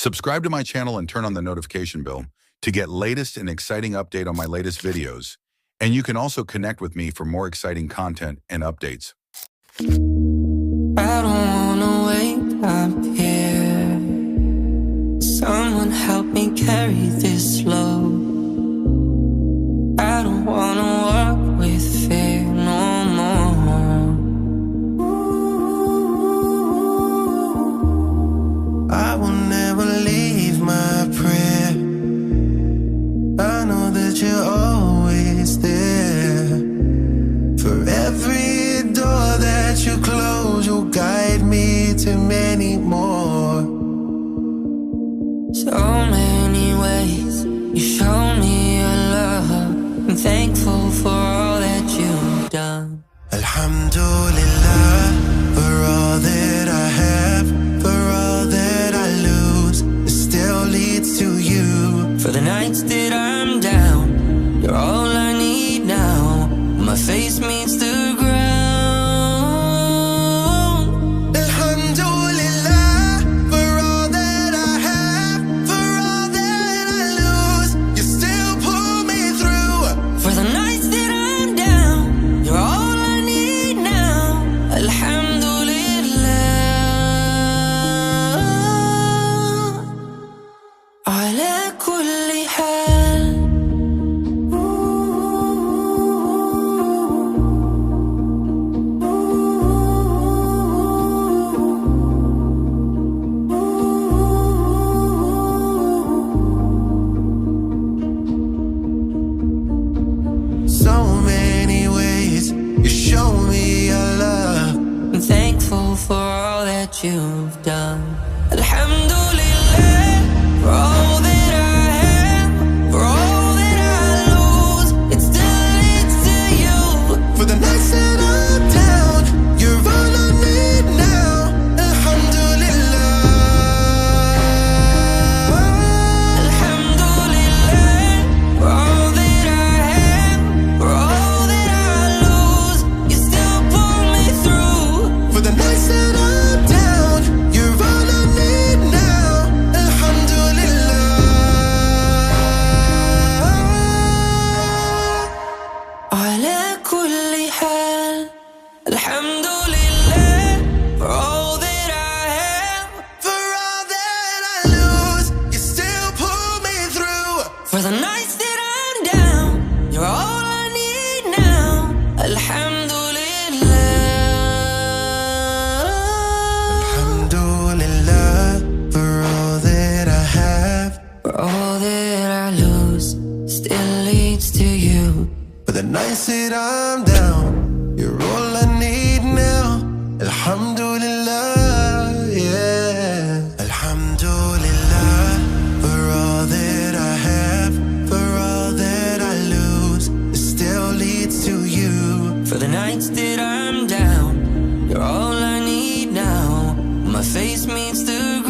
Subscribe to my channel and turn on the notification bell to get latest and exciting update on my latest videos. And you can also connect with me for more exciting content and updates. I don't wanna wake up here. Someone help me carry this load. I don't wanna walk with fear no more. I will never leave my prayer. I know that you're always there. For every door that you close, you'll guide me to many more. So many ways you show me your love. I'm thankful for all that you've done. Alhamdulillah for all that I have, for all that I lose. It still leads to you. For the nights that I'm down, you're all I need now. My face meets the ground. Alhamdulillah for all that I have, for all that I lose. You still pull me through. For the nights that I'm down, you're all I need now. Alhamdulillah. Ala kulli hal. So many ways you show me your love. I'm thankful for all that you've done. Alhamdulillah for all that I have, for all that I lose. It still leads to you. For the nights that I'm down, you're all I need now. Alhamdulillah. Alhamdulillah for all that I have, for all that I lose. You still pull me through. For the nights that I'm down, you're all I need now. Alhamdulillah. Ala kulli hal. Alhamdulillah for all that I have, for all that I lose. You still pull me through. For the nights that I'm down, you're all I need now. Alhamdulillah. Alhamdulillah for all that I have, for all that I lose. Still leads to you. For the nights that I'm down, you're all I need now. Alhamdulillah, yeah. Alhamdulillah for all that I have, for all that I lose. It still leads to you. For the nights that I'm down, you're all I need now. My face meets the